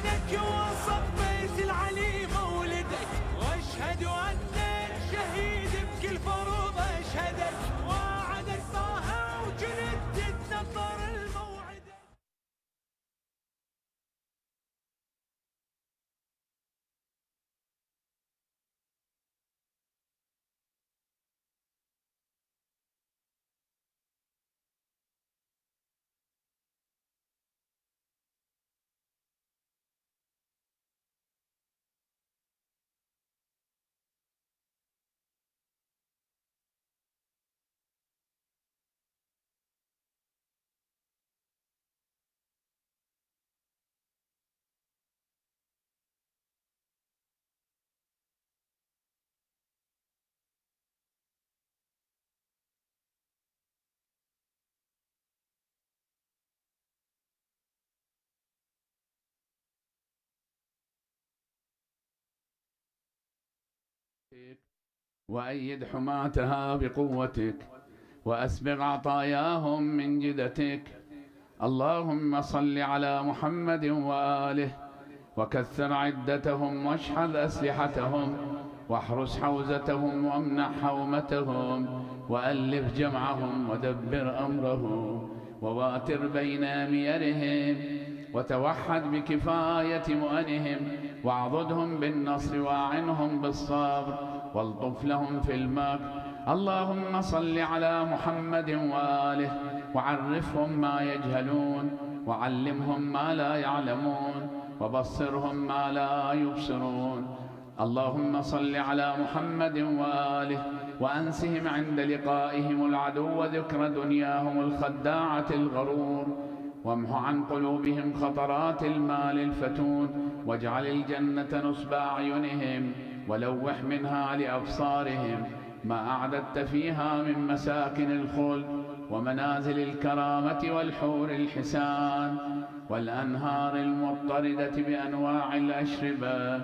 بينك وسط بيت العلي مولدك، واشهد انك شهيد بكل فرض اشهدك، وعدك طه وجند تنطر الموعد. وأيد حماتها بقوتك، وأسبغ عطاياهم من جدتك. اللهم صل على محمد وآله، وكثر عدتهم، واشحذ أسلحتهم، واحرس حوزتهم، وامنع حومتهم، وألف جمعهم، ودبر أمرهم، وواتر بين أميرهم، وتوحد بكفاية مؤنهم، واعضدهم بالنصر، واعنهم بالصبر، والطف لهم في المكر. اللهم صل على محمد وآله، وعرفهم ما يجهلون، وعلمهم ما لا يعلمون، وبصرهم ما لا يبصرون. اللهم صل على محمد وآله، وأنسهم عند لقائهم العدو ذكر دنياهم الخداعة الغرور، وامح عن قلوبهم خطرات المال الفتون، واجعل الجنة نصب أعينهم، ولوح منها لأبصارهم ما أعددت فيها من مساكن الخلد، ومنازل الكرامة، والحور الحسان، والأنهار المضطردة بأنواع الأشربة،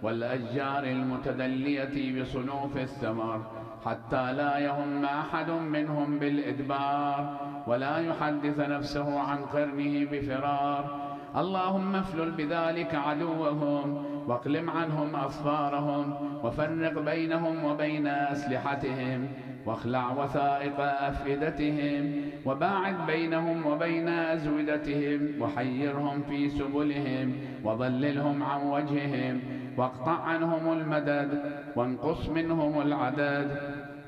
والأشجار المتدلية بصنوف الثمر، حتى لا يهم أحد منهم بالإدبار، ولا يحدث نفسه عن قرنه بفرار. اللهم افلل بذلك عدوهم، واقلم عنهم أصفارهم، وفرق بينهم وبين أسلحتهم، واخلع وثائق أفئدتهم، وباعد بينهم وبين أزودتهم، وحيرهم في سبلهم، وضللهم عن وجههم، واقطع عنهم المدد، وانقص منهم العدد،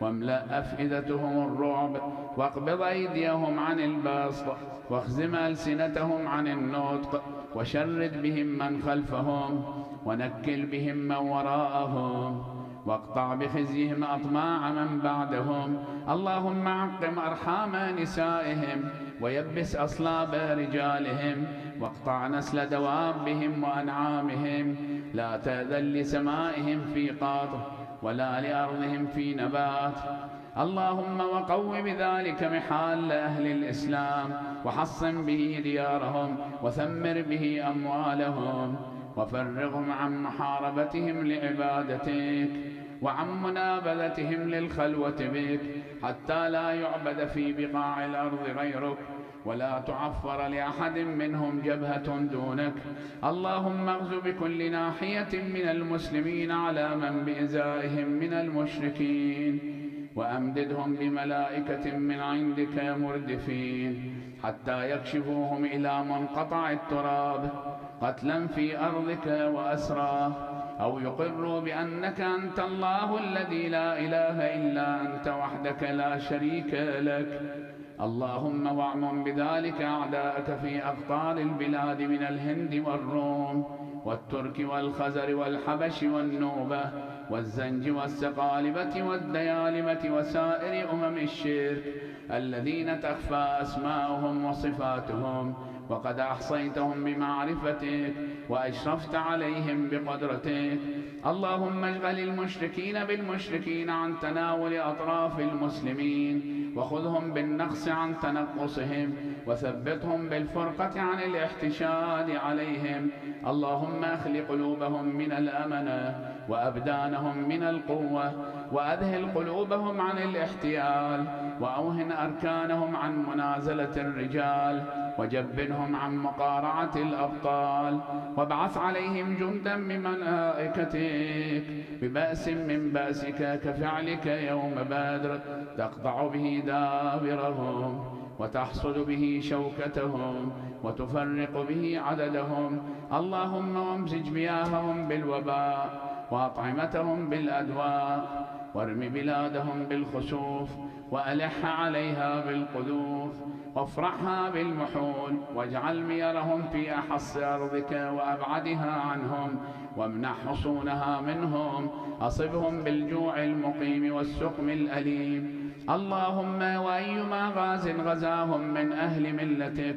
واملأ أفئدتهم الرعب، واقبض أيديهم عن البسط، واخزم ألسنتهم عن النطق، وشرد بهم من خلفهم، ونكل بهم من وراءهم، واقطع بخزيهم أطماع من بعدهم. اللهم عقم أرحام نسائهم، ويبس أصلاب رجالهم، واقطع نسل دوابهم وأنعامهم. لا تأذن لسمائهم في قاطر، ولا لأرضهم في نبات. اللهم وقو بذلك محال أهل الإسلام، وحصن به ديارهم، وثمر به أموالهم، وفرغهم عن محاربتهم لعبادتك، وعن منابذتهم للخلوة بك، حتى لا يعبد في بقاع الأرض غيرك، ولا تعفر لأحد منهم جبهة دونك. اللهم اغز بكل ناحية من المسلمين على من بإزائهم من المشركين، وأمددهم بملائكة من عندك مردفين، حتى يكشفوهم إلى منقطع التراب قتلا في أرضك وأسراه، أو يقروا بأنك أنت الله الذي لا إله إلا أنت وحدك لا شريك لك. اللهم واعمم بذلك أعداءك في أقطار البلاد من الهند والروم والترك والخزر والحبش والنوبة والزنج والسقالبة والديالمة وسائر أمم الشرك الذين تخفى أسماؤهم وصفاتهم، وقد أحصيتهم بمعرفتك، وأشرفت عليهم بقدرتك. اللهم اشغل المشركين بالمشركين عن تناول أطراف المسلمين، وخذهم بالنقص عن تنقصهم، وثبتهم بالفرقة عن الاحتشاد عليهم. اللهم أخل قلوبهم من الأمنة، وأبدانهم من القوة، وأذهل قلوبهم عن الاحتيال، وأوهن أركانهم عن منازلة الرجال، وجبنهم عن مقارعة الأبطال، وابعث عليهم جندا من ملائكتك ببأس من بأسك كفعلك يوم بدر، تقطع به دابرهم وتحصد به شوكتهم وتفرق به عددهم. اللهم وامزج مياههم بالوباء وأطعمتهم بالأدواء، وارم بلادهم بالخسوف وألح عليها بالقذوف، وافرحها بالمحول، واجعل ميرهم في أحص أرضك وأبعدها عنهم، وامنح حصونها منهم، أصبهم بالجوع المقيم والسقم الأليم. اللهم وأيما غاز غزاهم من أهل ملتك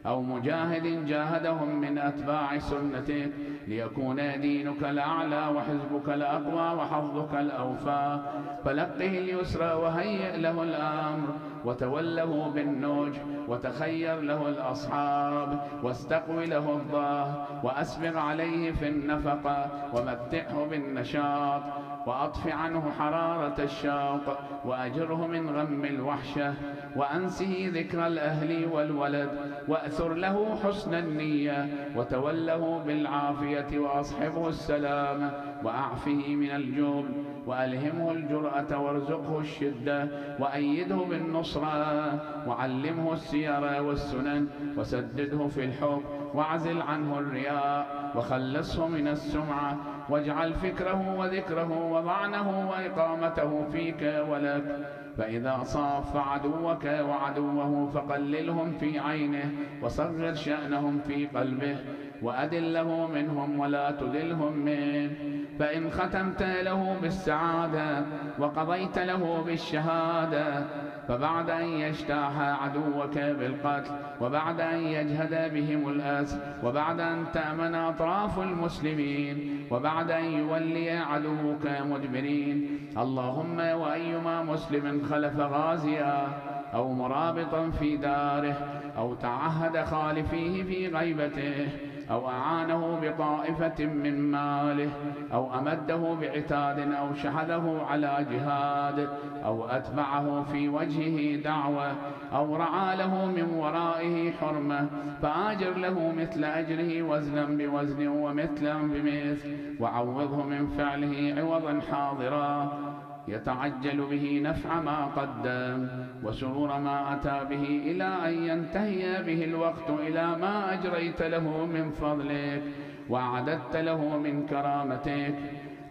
أو مجاهد جاهدهم من أتباع سنتك ليكون دينك الأعلى وحزبك الأقوى وحظك الأوفى، فلقه اليسرى وهيئ له الأمر، وتوله بالنوج، وتخير له الأصحاب، واستقوي له الظهر، وأسبغ عليه في النفقة، ومتعه بالنشاط، وأطف عنه حرارة الشوق، وأجره من غم الوحشة، وأنسه ذكر الأهل والولد، وأثر له حسن النية، وتوله بالعافية، وأصحبه السلامة، وأعفه من الجبن، وألهمه الجرأة، وارزقه الشدة، وأيده بالنصرة، وعلمه السير والسنن، وسدده في الحب، واعزل عنه الرياء، وخلصه من السمعة، واجعل فكره وذكره وضعنه وإقامته فيك ولك. فإذا صاف عدوك وعدوه فقللهم في عينه، وصغر شأنهم في قلبه، وأدله منهم ولا تدلهم منه. فإن ختمت له بالسعادة وقضيت له بالشهادة، فبعد أن يجتاح عدوك بالقتل، وبعد أن يجهد بهم الأسر، وبعد أن تأمن أطراف المسلمين، وبعد أن يولي عدوك مدبرين، اللهم وأيما مسلم خلف غازيا أو مرابطا في داره، أو تعهد خالفيه في غيبته، أو أعانه بطائفة من ماله، أو أمده بعتاد، أو شحذه على جهاد، أو أتبعه في وجهه دعوة، أو رعى له من ورائه حرمة، فآجر له مثل أجره وزنا بوزن ومثلا بمثل، وعوضه من فعله عوضا حاضرا يتعجل به نفع ما قدم وسرور ما أتى به، إلى أن ينتهي به الوقت إلى ما أجريت له من فضلك وأعددت له من كرامتك.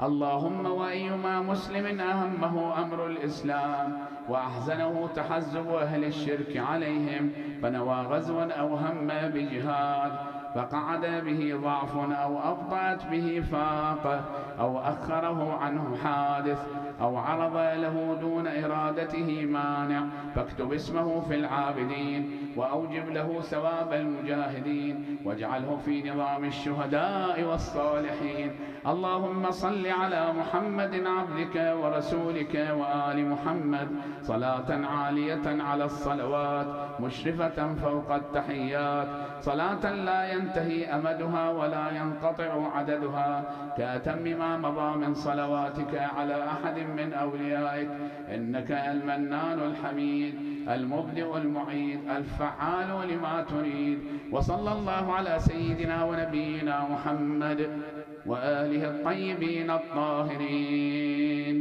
اللهم وأيما مسلم أهمه أمر الإسلام وأحزنه تحزب أهل الشرك عليهم، فنوى غزوا أو هم بجهاد، فقعد به ضعف أو أبطأت به فاقة، أو أخره عنه حادث، أو عرض له دون إرادته مانع، فاكتب اسمه في العابدين، وأوجب له ثواب المجاهدين، واجعله في نظام الشهداء والصالحين. اللهم صل على محمد عبدك ورسولك وآل محمد صلاة عالية على الصلوات مشرفة فوق التحيات، صلاة لا ينتهي أمدها ولا ينقطع عددها، كأتم ما مضى من صلواتك على أحد من أوليائك، إنك المنان الحميد المبدئ المعيد الفعال لما تريد. وصلى الله على سيدنا ونبينا محمد وآله الطيبين الطاهرين.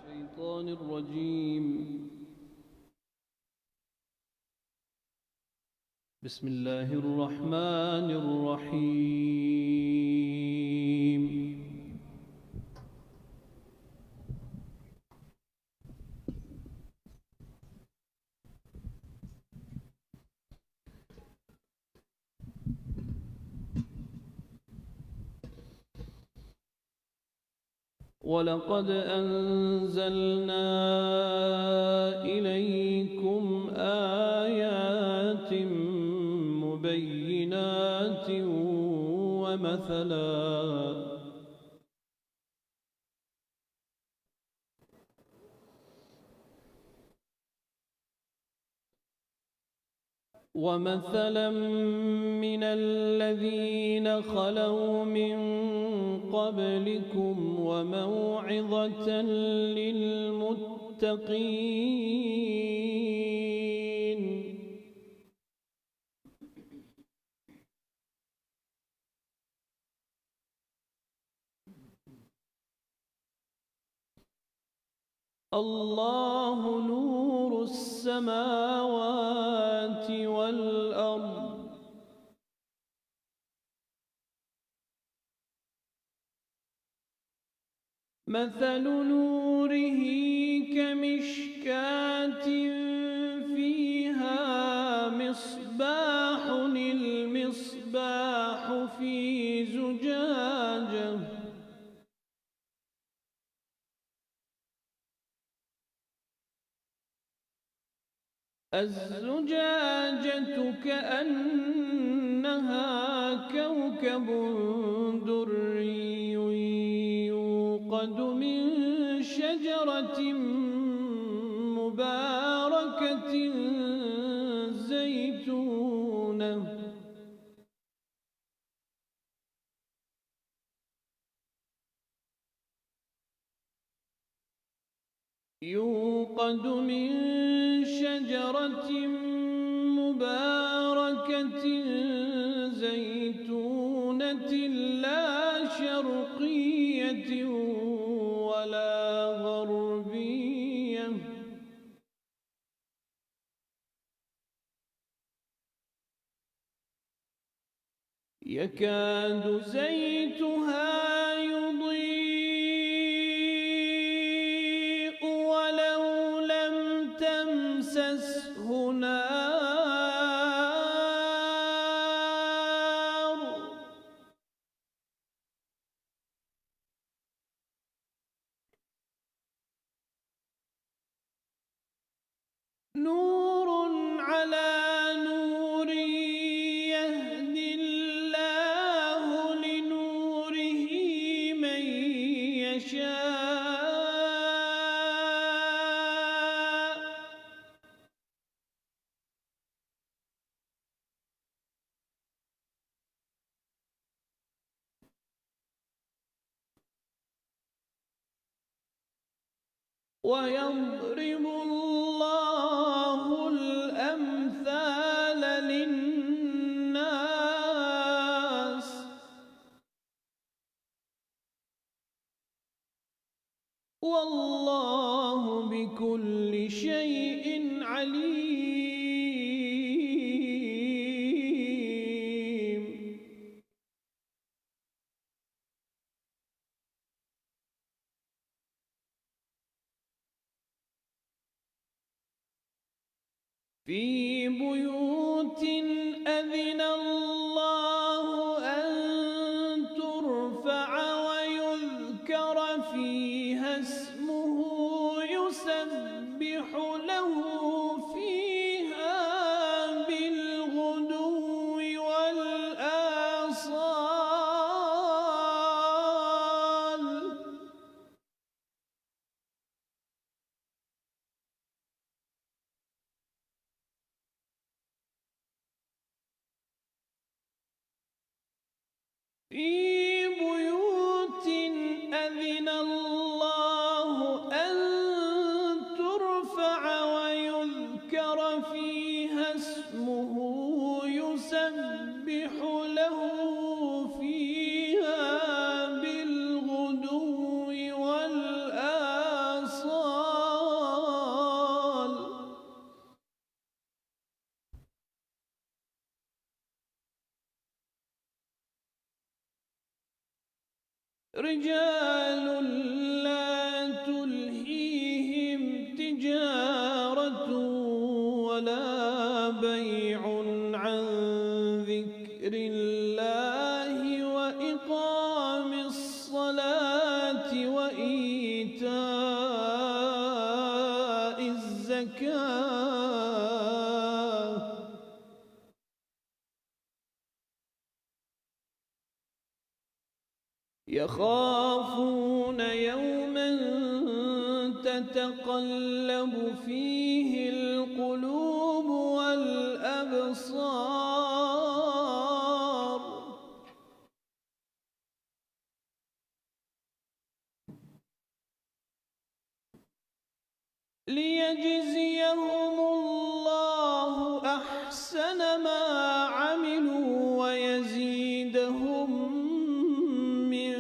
الشيطان الرجيم. بسم الله الرحمن الرحيم. ولقد أنزلنا إليكم آيات مبينات ومثلا من الذين خلوا من قبلكم وموعظة للمتقين. الله نور السماوات والأرض مثل نوره كمشكاة فيها مصباح المصباح في زجاجة الزجاجة كأنها كوكب دري يوقد من شجرة مباركة زيتونة لا شرقية ولا غربية يكاد زيتها يضيء ولو لم تمسسه نار نور على نور يهدي الله لنوره من يشاء ويضرب الله الأمثال للناس والله بكل شيء عليم. في بيوت أذن الله أن ترفع ويذكر فيها اسمه يسبح له فيها بالغدو والآصال في بيوت أذن الله أن ترفع ويذكر فيها اسمه يسبح له فيها بالغدو والآصال رجال لا تلهيهم تجارة ولا بيع عن ذكر الله وإقام الصلاة وإيتاء وإيتاء الزكاة يخافون يوما تتقلب فيه القلوب والأبصار ليجزيهم الله أحسن ما عملوا ويزيدهم من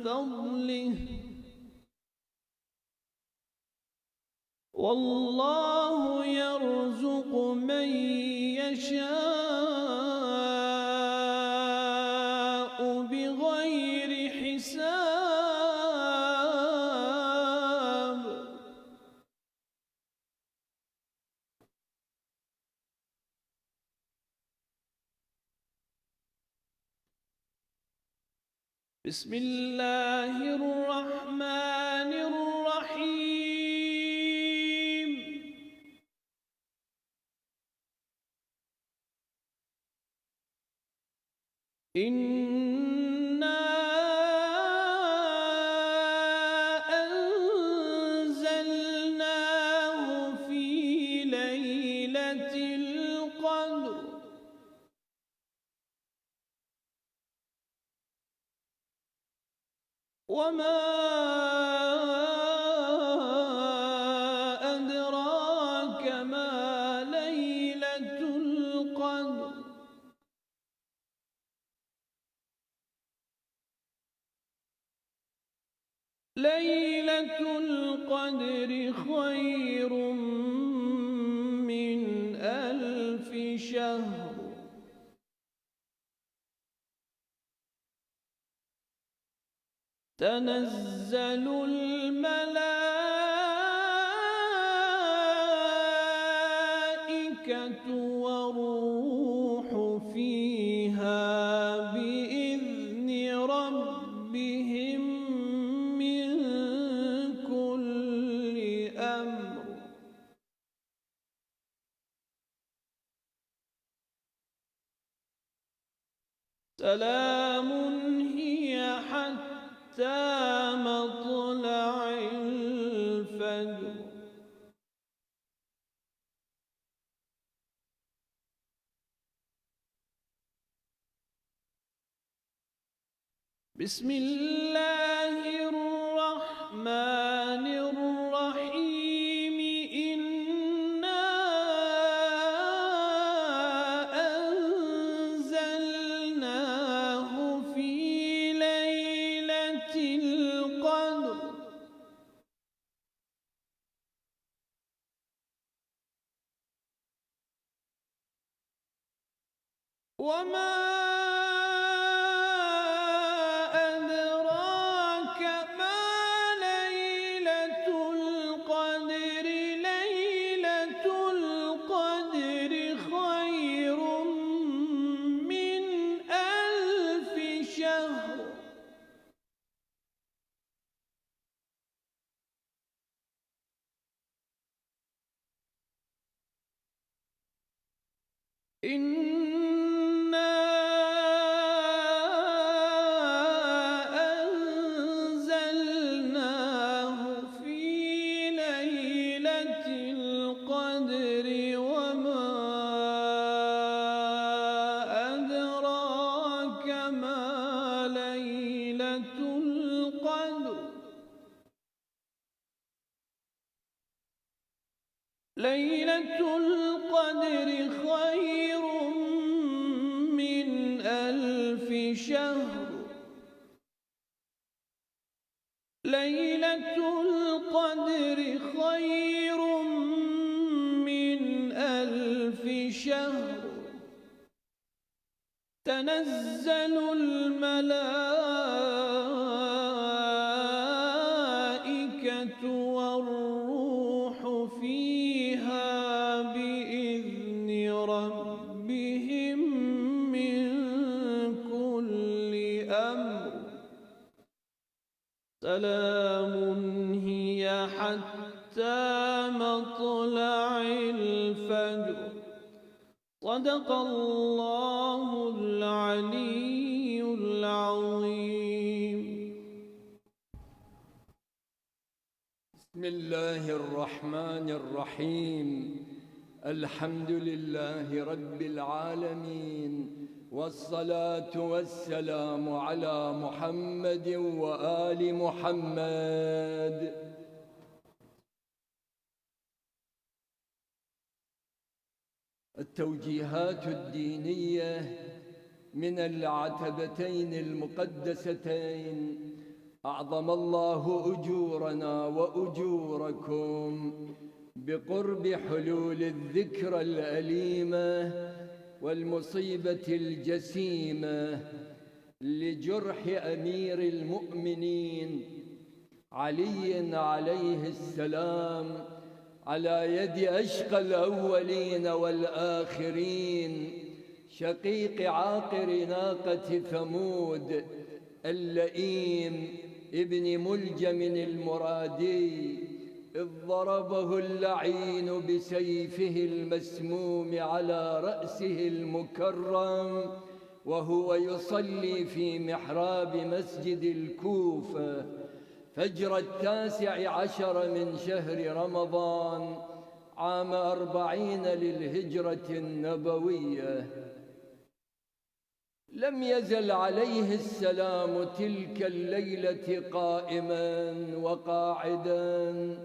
فضله والله يرزق من يشاء بغير حساب بسم الله الرحمن الرحيم إنا أنزلناه في ليلة القدر وما أدراك ما ليلة القدر ليلة القدر خير من 1000 شهر تنزل الملائكة والروح فيها بإذن ربهم من كل أمر سلام هي حتى مطلع الفجر بسم الله الرحمن الرحيم إنا أنزلناه في ليلة القدر وما أدراك ما ليلة القدر ليلة القدر خير من 1000 شهر إنا أنزلناه في ليلة القدر وما أدراك ما ليلة القدر ليلة القدر خير من 1000 شهر ليلة القدر خير من 1000 شهر تنزل الملائكة والروح فيها بإذن ربهم من كل أمر سلام حتى مطلع الفجر. صدق الله العلي العظيم. بسم الله الرحمن الرحيم. الحمد لله رب العالمين، والصلاة والسلام على محمد وآل محمد. التوجيهات الدينية من العتبتين المقدستين، أعظم الله أجورنا وأجوركم بقرب حلول الذكرى الأليمة والمصيبة الجسيمة لجرح أمير المؤمنين علي عليه السلام على يد أشقى الأولين والآخرين، شقيق عاقر ناقة ثمود اللئيم ابن ملجم المرادي، إذ ضربه اللعين بسيفه المسموم على رأسه المكرم وهو يصلي في محراب مسجد الكوفة فجر 19 من شهر رمضان عام 40 للهجرة النبوية. لم يزل عليه السلام تلك الليلة قائما وقاعدا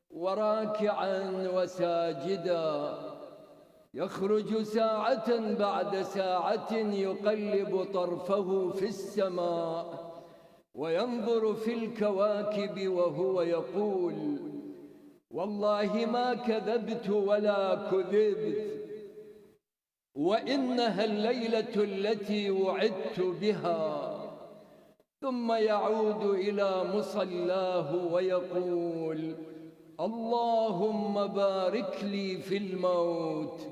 وراكعا وساجدا، يخرج ساعة بعد ساعة يقلب طرفه في السماء وينظر في الكواكب وهو يقول: والله ما كذبت ولا كذبت، وإنها الليلة التي وعدت بها. ثم يعود إلى مصلاه ويقول: اللهم بارك لي في الموت،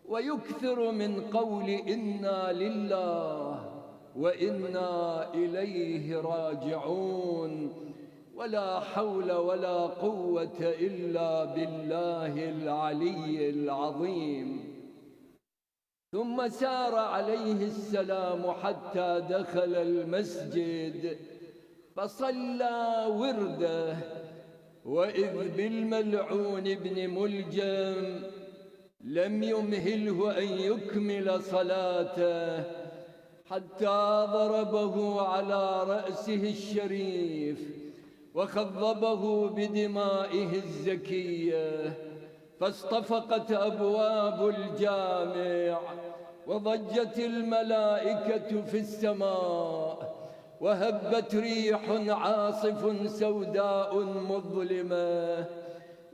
ويكثر من قول إنا لله وإنا إليه راجعون، ولا حول ولا قوة إلا بالله العلي العظيم. ثم سار عليه السلام حتى دخل المسجد فصلى ورده، وإذ بالملعون بن ملجم لم يمهله أن يكمل صلاته حتى ضربه على رأسه الشريف وخضبه بدمائه الزكية، فاصطفقت أبواب الجامع وضجت الملائكة في السماء، وهبت ريح عاصف سوداء مظلمة،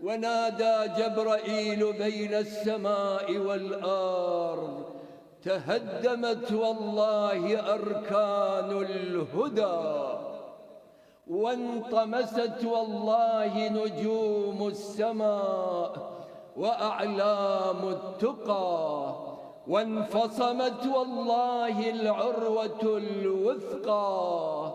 ونادى جبرائيل بين السماء والأرض: تهدمت والله أركان الهدى، وانطمست والله نجوم السماء وأعلام التقى، وانفصمت والله العروة الوثقى.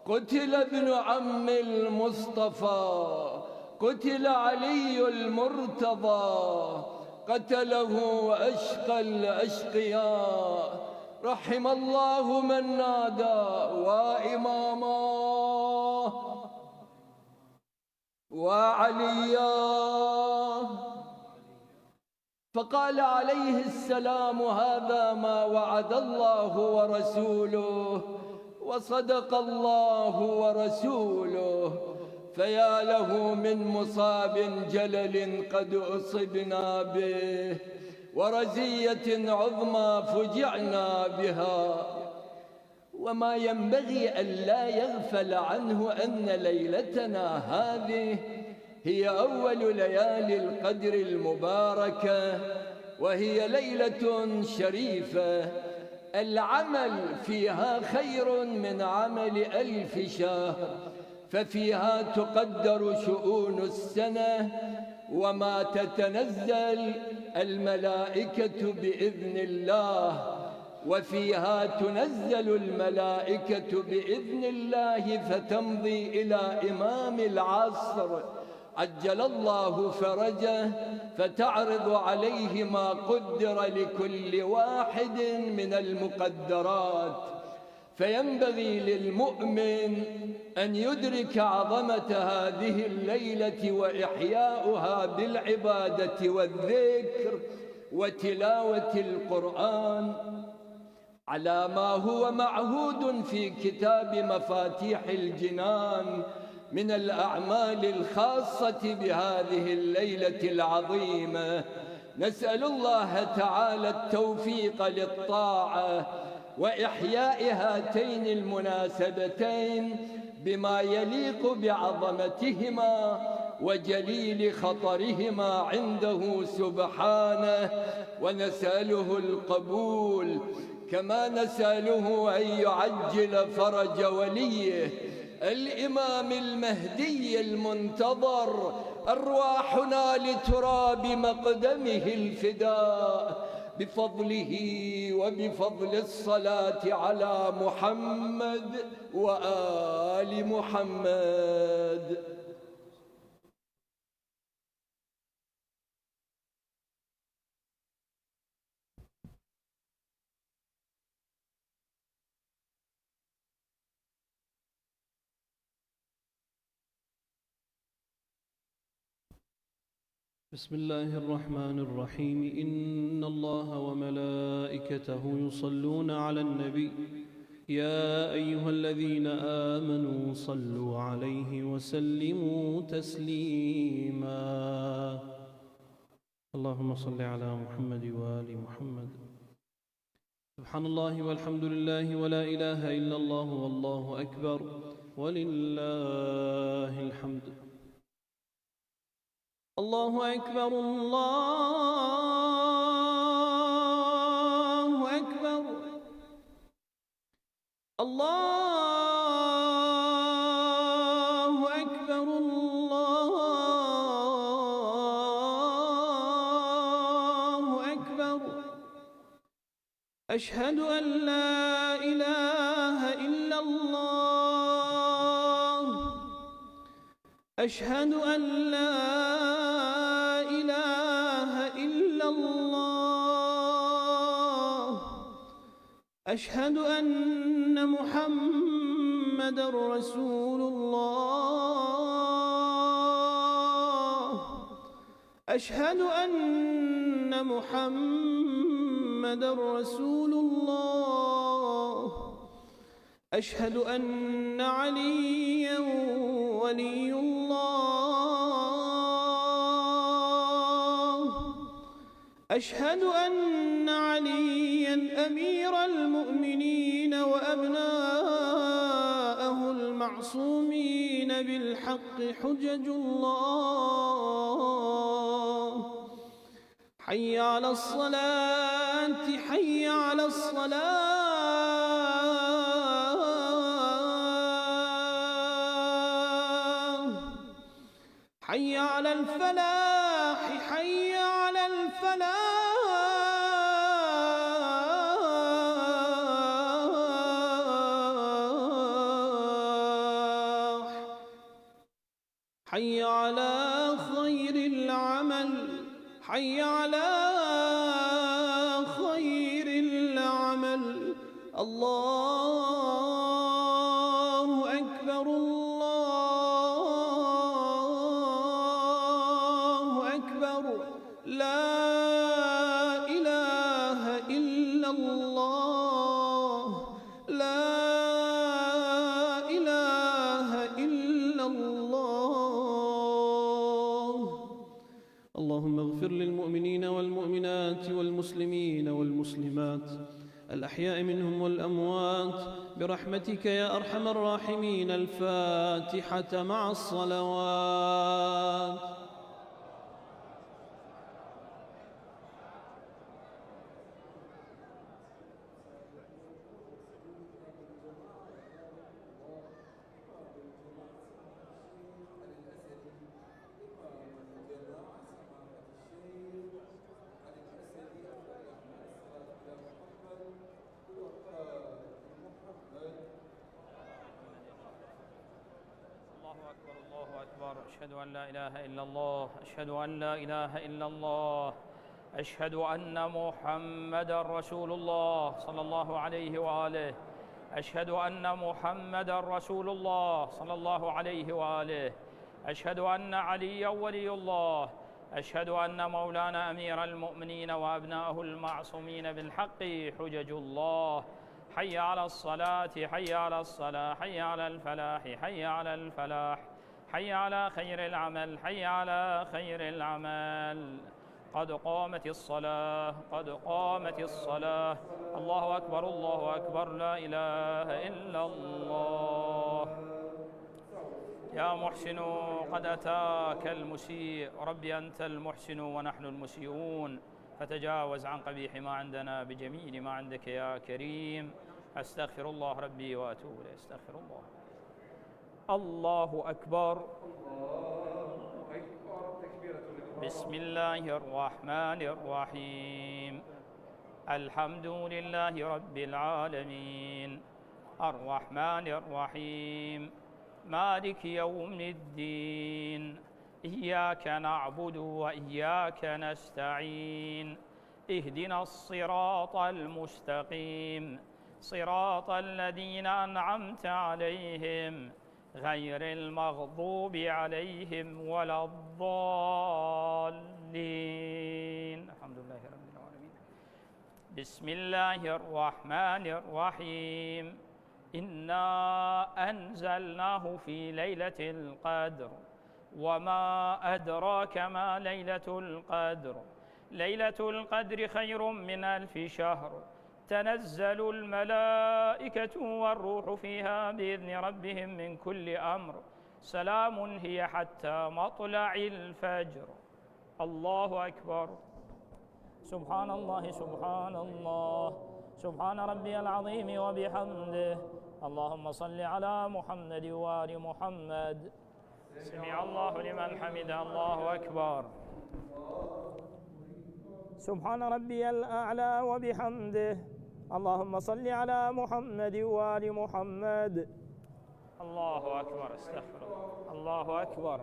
قتل ابن عم المصطفى، قتل علي المرتضى، قتله أشقى الأشقياء. رحم الله من نادى وإماما وعليا. فقال عليه السلام: هذا ما وعد الله ورسوله، وصدق الله ورسوله. فيا له من مصاب جلل قد أصبنا به، ورزية عظمى فجعنا بها. وما ينبغي أن لا يغفل عنه أن ليلتنا هذه هي أول ليالي القدر المباركة، وهي ليلة شريفة العمل فيها خير من عمل 1000 شهر، ففيها تقدر شؤون السنة وما تتنزل الملائكة بإذن الله، وفيها تنزل الملائكة بإذن الله فتمضي إلى إمام العصر عجل الله فرجه، فتعرض عليه ما قدر لكل واحد من المقدرات. فينبغي للمؤمن أن يدرك عظمة هذه الليلة وإحياؤها بالعبادة والذكر وتلاوة القرآن على ما هو معهود في كتاب مفاتيح الجنان من الأعمال الخاصة بهذه الليلة العظيمة. نسأل الله تعالى التوفيق للطاعة وإحياء هاتين المناسبتين بما يليق بعظمتهما وجليل خطرهما عنده سبحانه، ونسأله القبول، كما نسأله أن يعجل فرج وليه الإمام المهدي المنتظر أرواحنا لتراب مقدمه الفداء، بفضله وبفضل الصلاة على محمد وآل محمد. بسم الله الرحمن الرحيم. إن الله وملائكته يصلون على النبي يا أيها الذين آمنوا صلوا عليه وسلموا تسليما. اللهم صل على محمد وآل محمد. سبحان الله والحمد لله ولا إله إلا الله والله أكبر ولله الحمد. الله أكبر الله أكبر الله أكبر الله أكبر. أشهد أن لا إله إلا الله. أشهد أن لا أشهد أن محمد رسول الله. أشهد أن محمد رسول الله. أشهد أن عليا ولي الله. أشهد أن عليا أمير المؤمنين وأبناءه المعصومين بالحق حجج الله. حي على الصلاة حي على الصلاة. حي على الفلاح حي على الفلاح. حي على خير العمل. حي على خير العمل. الله أكبر الله أكبر. لا إله إلا الله. لا إله إلا الله. اللهم اغفر للمؤمنين والمؤمنات والمسلمين والمسلمات الأحياء منهم والأموات برحمتك يا أرحم الراحمين. الفاتحة مع الصلوات. الله أكبر الله أكبر. أشهد أن لا إله إلا الله، أشهد أن لا إله إلا الله، أشهد أن محمدًا رسول الله صلى الله عليه وآله، أشهد أن محمدًا رسول الله صلى الله عليه وآله، أشهد أن عليًّا ولي الله، أشهد أن مولانا أمير المؤمنين وأبناءه المعصومين بالحق حجج الله. حي على الصلاة، حي على الصلاة، حي على الفلاح، حي على الفلاح، حي على خير العمل، حي على خير العمل. قد قامت الصلاة، قد قامت الصلاة. الله أكبر، الله أكبر، لا إله إلا الله. يا محسن قد أتاك المسيء، ربي أنت المحسن ونحن المسيئون، فتجاوز عن قبيح ما عندنا بجميل ما عندك يا كريم. أستغفر الله ربي وأتوب إليه. أستغفر الله. الله أكبر. بسم الله الرحمن الرحيم. الحمد لله رب العالمين، الرحمن الرحيم، مالك يوم الدين، إياك نعبد وإياك نستعين، اهدنا الصراط المستقيم، صراط الذين أنعمت عليهم غير المغضوب عليهم ولا الضالين. الحمد لله رب العالمين. بسم الله الرحمن الرحيم. إنا أنزلناه في ليلة القدر، وما أدراك ما ليلة القدر. ليلة القدر خير من 1000 شهر، تنزل الملائكة والروح فيها بإذن ربهم من كل أمر، سلام هي حتى مطلع الفجر. الله أكبر. سبحان الله، سبحان الله، سبحان ربي العظيم وبحمده. اللهم صل على محمد وآل محمد. سمع الله لمن حمده. الله أكبر. سبحان ربي الأعلى وبحمده. اللهم صل على محمد وآل محمد. الله أكبر. استغفر الله. الله أكبر.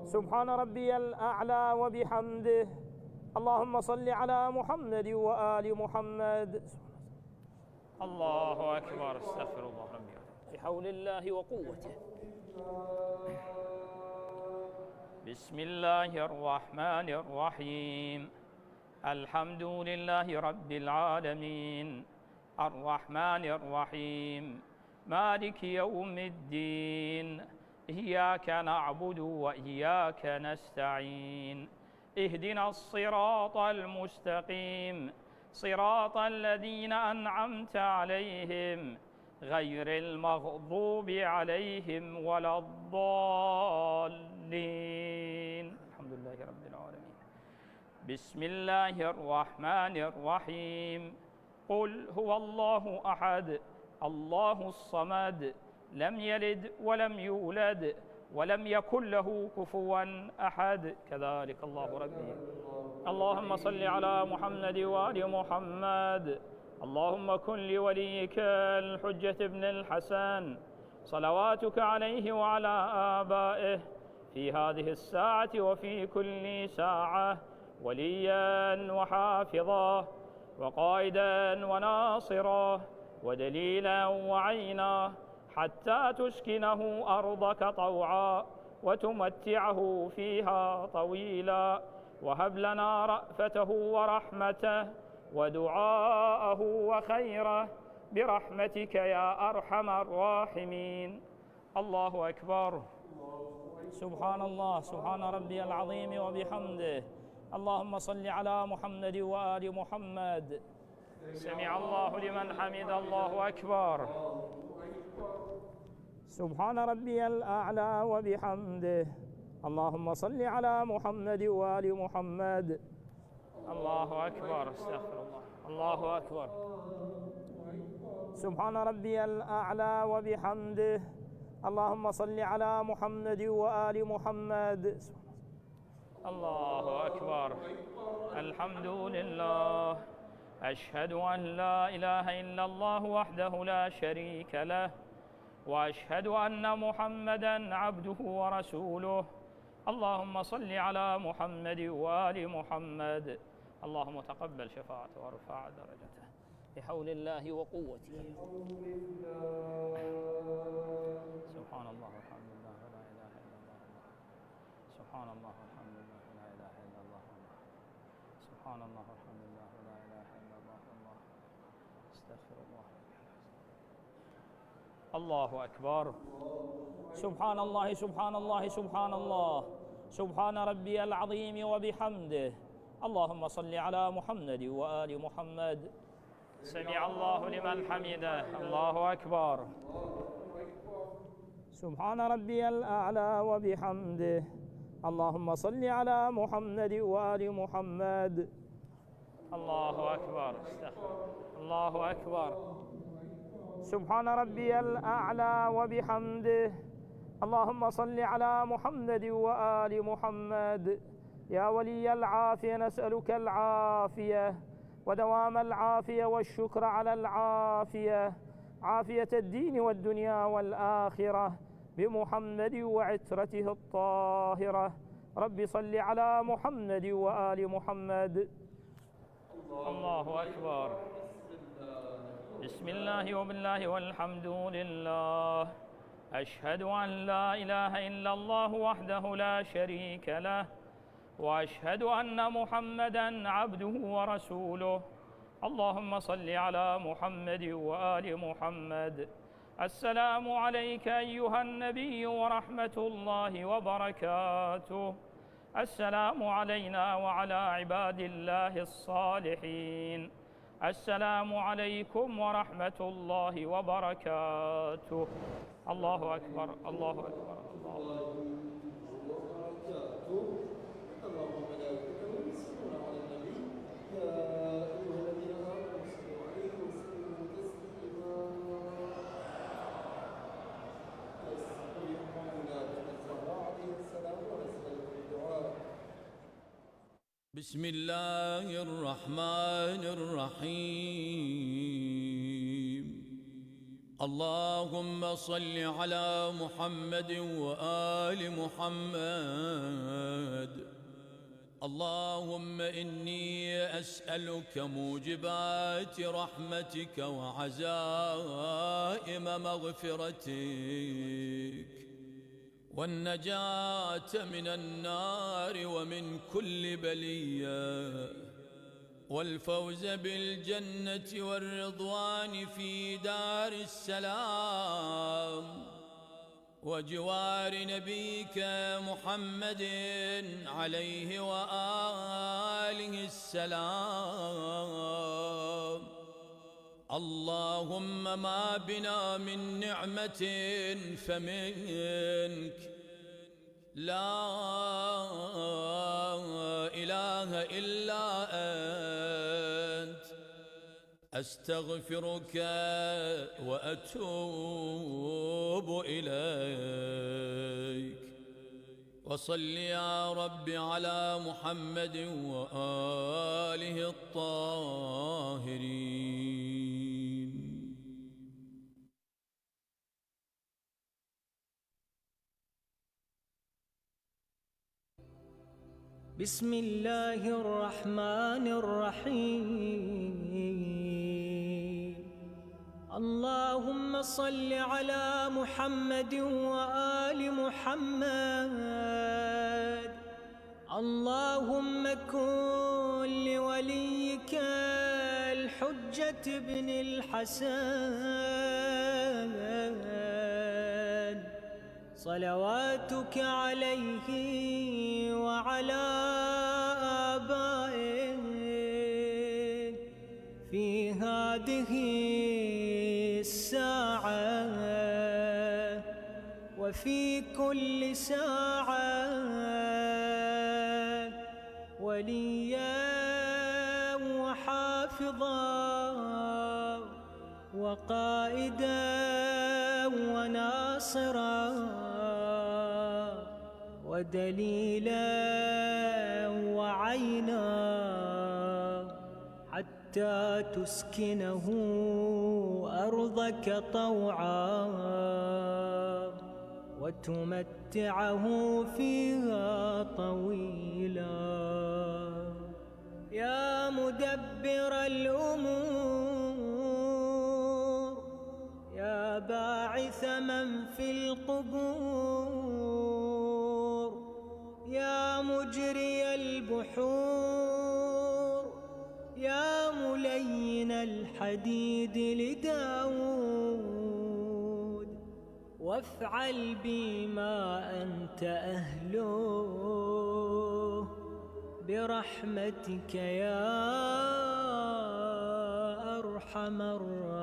سبحان ربي الأعلى وبحمده. اللهم صل على محمد وآل محمد. الله أكبر. استغفر الله ربي بحول الله وقوته. بسم الله الرحمن الرحيم. الحمد لله رب العالمين، الرحمن الرحيم، مالك يوم الدين، إياك نعبد وإياك نستعين، اهدنا الصراط المستقيم، صراط الذين أنعمت عليهم غير المغضوب عليهم ولا الضالين. الحمد لله رب العالمين. بسم الله الرحمن الرحيم. قل هو الله أحد، الله الصمد، لم يلد ولم يولد ولم يكن له كفوا أحد. كذلك الله ربي. اللهم صل على محمد وآل محمد. اللهم كن لوليك الحجة ابن الحسن صلواتك عليه وعلى آبائه في هذه الساعة وفي كل ساعة وليا وحافظا وقائدا وناصرا ودليلا وعينا، حتى تسكنه أرضك طوعا وتمتعه فيها طويلا، وهب لنا رأفته ورحمته ودعاءه وخيره برحمتك يا أرحم الراحمين. الله أكبر. سبحان الله، سبحان ربي العظيم وبحمده. اللهم صل على محمد وآل محمد. سمع الله لمن حمد. الله أكبر. سبحان ربي الأعلى وبحمده. اللهم صل على محمد وآل محمد. الله أكبر. استغفر الله. الله أكبر. سبحان ربي الأعلى وبحمده. اللهم صل على محمد وآل محمد. الله أكبر. الحمد لله. أشهد أن لا إله إلا الله وحده لا شريك له، وأشهد أن محمدًا عبده ورسوله. اللهم صل على محمد وآل محمد. اللهم تقبل شفاعته وارفع درجته بحول الله وقوته. سبحان الله والحمد لله ولا إله إلا الله. سبحان الله والحمد لله ولا إله إلا الله. سبحان الله والحمد لله ولا إله إلا الله. استغفر الله. الله أكبر. سبحان الله سبحان الله سبحان الله. سبحان ربي العظيم وبحمده. اللهم صل على محمد وآل محمد. سمع الله لمن حمده. الله أكبر. سبحان ربي الأعلى وبحمده. اللهم صل على محمد وآل محمد. الله أكبر. الله أكبر. سبحان ربي الأعلى وبحمده. اللهم صل على محمد وآل محمد. يا ولي العافية نسألك العافية ودوام العافية والشكر على العافية، عافية الدين والدنيا والآخرة بمحمد وعترته الطاهرة. رب صل على محمد وآل محمد. الله أكبر. بسم الله وبالله والحمد لله. أشهد أن لا إله إلا الله وحده لا شريك له، وأشهد أن محمدًا عبده ورسوله. اللهم صل على محمد وآل محمد. السلام عليك أيها النبي ورحمة الله وبركاته. السلام علينا وعلى عباد الله الصالحين. السلام عليكم ورحمة الله وبركاته. الله أكبر. الله أكبر. الله أكبر. بسم الله الرحمن الرحيم. اللهم صل على محمد وآل محمد. اللهم إني أسألك موجبات رحمتك وعزائم مغفرتك والنجاة من النار ومن كل بلية، والفوز بالجنة والرضوان في دار السلام، وجوار نبيك محمد عليه وآله السلام. اللهم ما بنا من نعمة فمنك، لا إله إلا أنت. أستغفرك وأتوب إليك. وصل يا رب على محمد وآله الطاهرين. بسم الله الرحمن الرحيم. اللهم صل على محمد وآل محمد. اللهم كن لوليك الحجة بن الحسن صلواتك عليه وعلى آبائه في هذه الساعة وفي كل ساعة وليا وحافظا وقائدا وناصرا ودليلا وعينا حتى حتى تسكنه أرضك طوعا وتمتعه فيها طويلا. يا مدبر الأمور يا باعث من في القبور يا مجري البحور يا ملين الحديد لداود وافعل بي ما أنت أهله برحمتك يا أرحم الراحمين.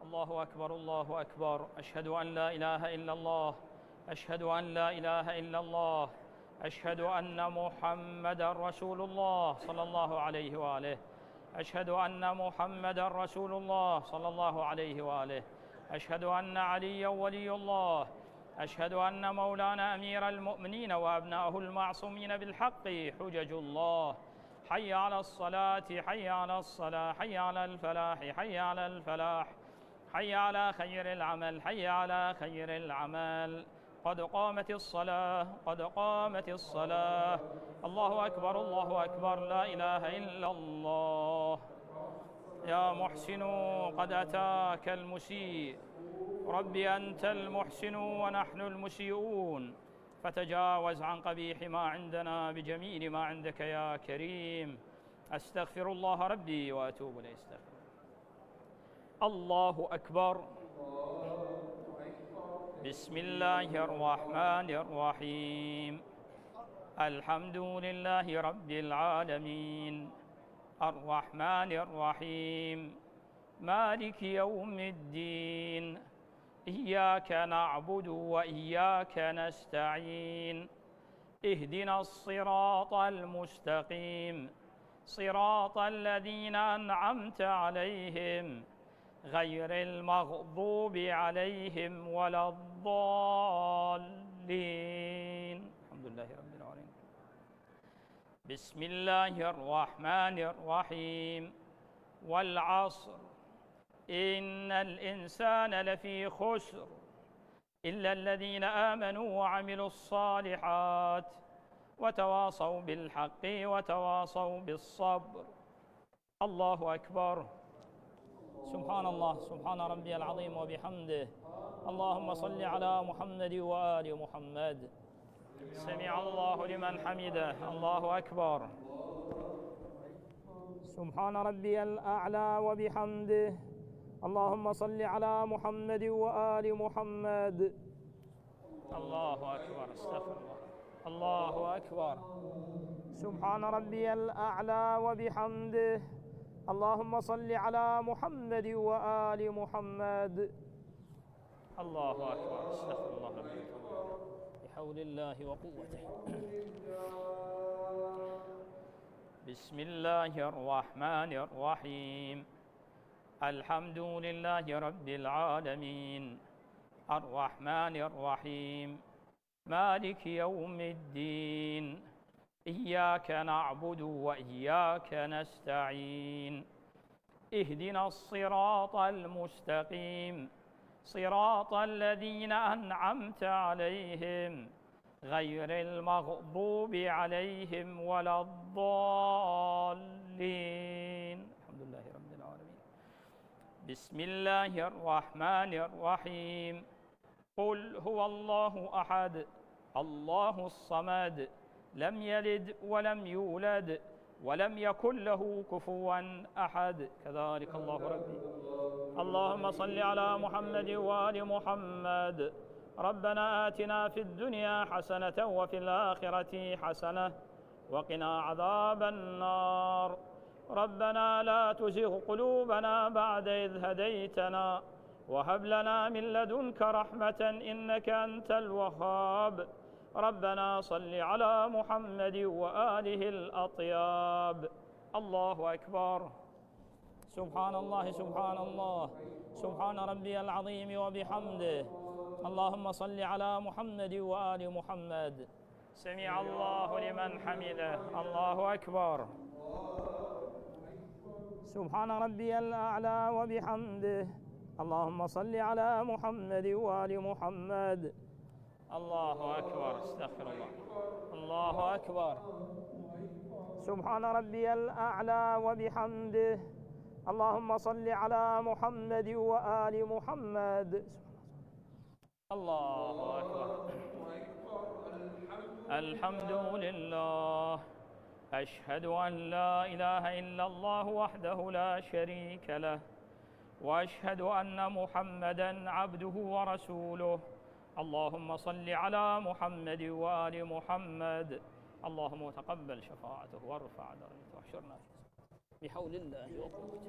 الله أكبر الله أكبر. أشهد أن لا إله إلا الله. أشهد أن لا إله إلا الله. أشهد أن محمدًا رسول الله صلى الله عليه وآله. أشهد أن محمدًا رسول الله صلى الله عليه وآله. أشهد أن عليًا ولي الله. أشهد أن مولانا أمير المؤمنين وأبناءه المعصومين بالحق حجج الله. حي على الصلاة حي على الصلاة حي على الفلاح حي على الفلاح حي على خير العمل حي على خير العمل. قد قامت الصلاة قد قامت الصلاة. الله أكبر الله أكبر. لا إله إلا الله. يا محسن قد أتاك المسيء. ربي أنت المحسن ونحن المسيئون، فتجاوز عن قبيح ما عندنا بجميل ما عندك يا كريم. أستغفر الله ربي وأتوب إليه. استغفر. الله أكبر. بسم الله الرحمن الرحيم. الحمد لله رب العالمين الرحمن الرحيم مالك يوم الدين. إياك نعبد وإياك نستعين. اهدنا الصراط المستقيم صراط الذين أنعمت عليهم غير المغضوب عليهم ولا الضالين. الحمد لله رب العالمين. بسم الله الرحمن الرحيم. والعصر إن الإنسان لفي خسر إلا الذين آمنوا وعملوا الصالحات وتواصوا بالحق وتواصوا بالصبر. الله أكبر. سبحان الله سبحان ربي العظيم وبحمده. اللهم صل على محمد وآل محمد. سمع الله لمن حمده. الله أكبر. سبحان ربي الأعلى وبحمده. اللهم صل على محمد وآل محمد. الله أكبر. استغفر الله. الله أكبر. سبحان ربي الأعلى وبحمده. اللهم صل على محمد وآل محمد. الله أكبر. استغفر الله ربي بحول الله وقوته. بسم الله الرحمن الرحيم. الحمد لله رب العالمين الرحمن الرحيم مالك يوم الدين. إياك نعبد وإياك نستعين اهدنا الصراط المستقيم صراط الذين أنعمت عليهم غير المغضوب عليهم ولا الضالين. الحمد لله رب العالمين. بسم الله الرحمن الرحيم. قل هو الله أحد الله الصمد لم يلد ولم يولد ولم يكن له كفوا أحد. كذلك الله ربي. اللهم صل على محمد وآل محمد. ربنا آتنا في الدنيا حسنة وفي الآخرة حسنة وقنا عذاب النار. ربنا لا تزغ قلوبنا بعد إذ هديتنا وهب لنا من لدنك رحمة إنك أنت الوهاب. ربنا صل على محمد وآله الأطياب. الله أكبر. سبحان الله سبحان الله سبحان ربي العظيم وبحمده. اللهم صل على محمد وآل محمد. سمع الله لمن حمده. الله أكبر. سبحان ربي الأعلى وبحمده. اللهم صل على محمد وآل محمد. الله أكبر. استغفر الله. الله أكبر. سبحان ربي الأعلى وبحمده. اللهم صل على محمد وآل محمد. الله أكبر. الحمد لله. أشهد أن لا إله إلا الله وحده لا شريك له وأشهد أن محمدًا عبده ورسوله. اللهم صل على محمد وآل محمد. اللهم تقبل شفاعته وارفع درجته واحشرنا في بحول الله وقوته.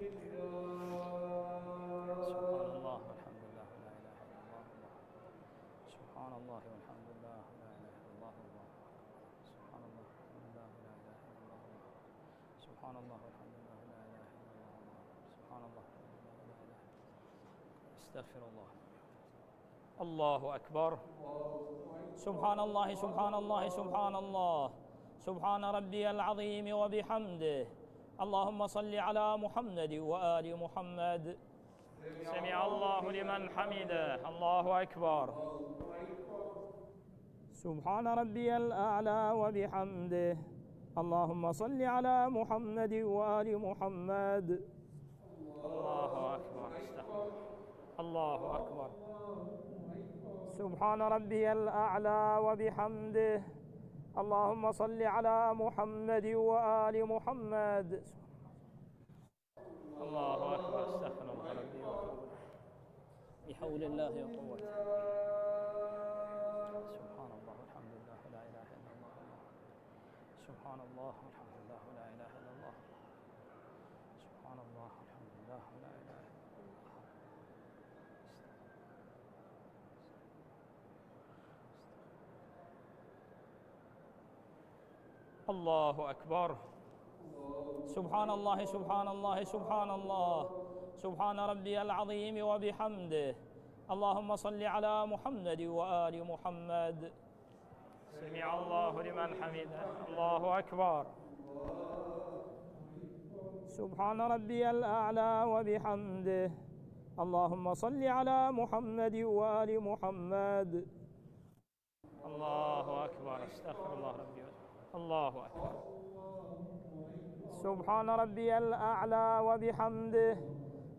سبحان الله والحمد لله لا إله إلا الله. سبحان الله والحمد لله لا إله إلا الله. سبحان الله والحمد لله لا إله إلا الله. سبحان الله والحمد لله لا إله إلا الله. سبحان الله والحمد لله لا إله. استغفر الله. الله أكبر. سبحان الله سبحان الله سبحان الله سبحان ربي العظيم وبحمده. اللهم صل على محمد وآل محمد. سمع الله لمن حمده. الله أكبر. سبحان ربي الأعلى وبحمده. اللهم صل على محمد وآل محمد. الله أكبر. استغفر. الله أكبر. سبحان ربي الأعلى وبحمده. اللهم صل على محمد وآل محمد. الله أكبر. استغفر الله ربي وأتوب بحول الله وقوته. سبحان الله والحمد لله لا إله إلا الله. سبحان الله والحمد لله لا إله إلا الله. سبحان الله والحمد لله لا إله إلا الله. الله أكبر. سبحان الله سبحان الله سبحان الله سبحان ربي العظيم وبحمده. اللهم صل على محمد وآل محمد. سمع الله لمن حمده. الله أكبر. سبحان ربي الأعلى وبحمده. اللهم صل على محمد وآل محمد. الله أكبر. استغفر الله ربي. الله أكبر. سبحان ربي الأعلى وبحمده.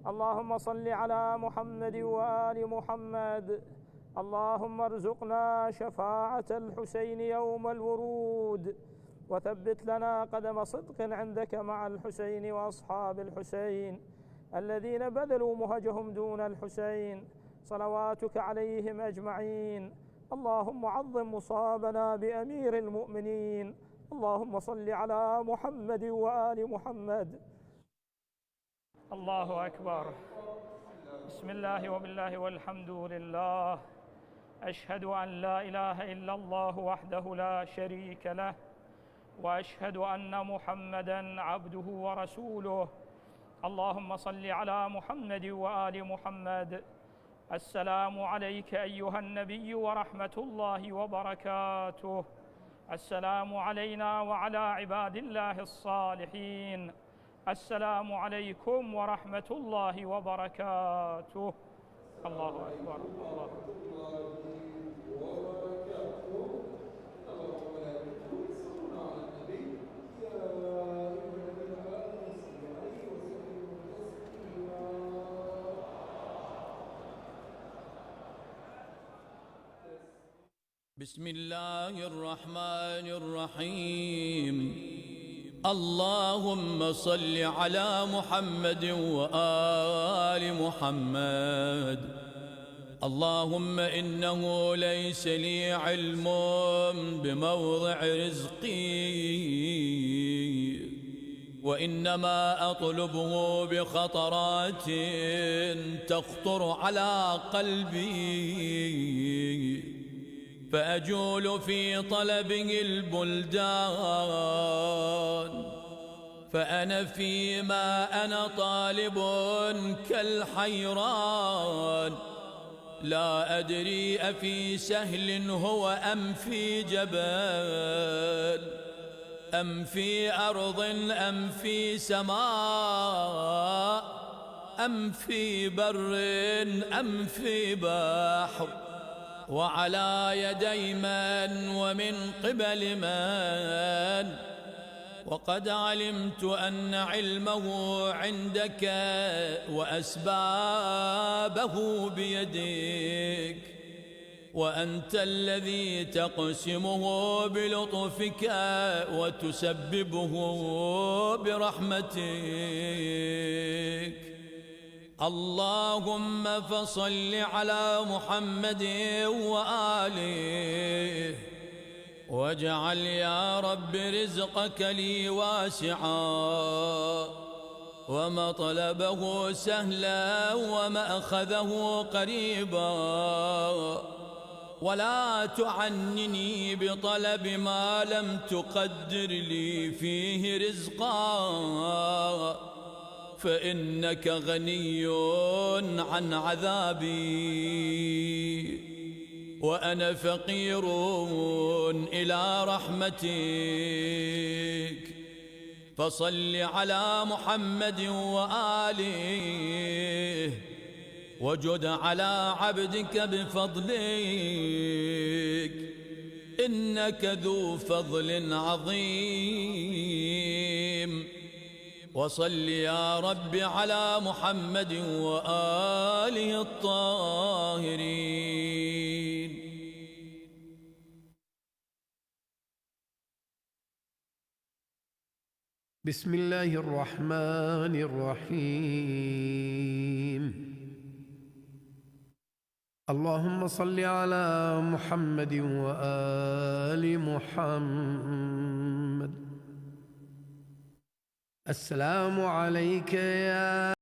اللهم صل على محمد وآل محمد. اللهم ارزقنا شفاعة الحسين يوم الورود وثبت لنا قدم صدق عندك مع الحسين وأصحاب الحسين الذين بذلوا مهجهم دون الحسين صلواتك عليهم أجمعين. اللهم عظم مصابنا بأمير المؤمنين. اللهم صل على محمد وآل محمد. الله أكبر. بسم الله وبالله والحمد لله. أشهد أن لا إله إلا الله وحده لا شريك له وأشهد أن محمدًا عبده ورسوله. اللهم صل على محمد وآل محمد. السلام عليك أيها النبي ورحمة الله وبركاته. السلام علينا وعلى عباد الله الصالحين. السلام عليكم ورحمة الله وبركاته. الله أكبر. الله أكبر. بسم الله الرحمن الرحيم. اللهم صل على محمد وآل محمد. اللهم إنه ليس لي علم بموضع رزقي، وإنما أطلبه بخطرات تخطر على قلبي، فأجول في طلبه البلدان، فأنا فيما أنا طالب كالحيران، لا أدري أفي سهل هو أم في جبل، أم في أرض أم في سماء، أم في بر أم في بحر، وعلى يدي من ومن قبل من. وقد علمت أن علمه عندك وأسبابه بيدك، وأنت الذي تقسمه بلطفك وتسببه برحمتك. اللهم فصل على محمد وآله، واجعل يا رب رزقك لي واسعا، ومطلبه سهلا ومأخذه قريبا، ولا تعنني بطلب ما لم تقدر لي فيه رزقا، فإنك غني عن عذابي، وأنا فقير إلى رحمتك. فصل على محمد وآله، وجد على عبدك بفضلك، إنك ذو فضل عظيم. وصل يا رب على محمد وآله الطاهرين. بسم الله الرحمن الرحيم. اللهم صل على محمد وآل محمد. السلام عليك يا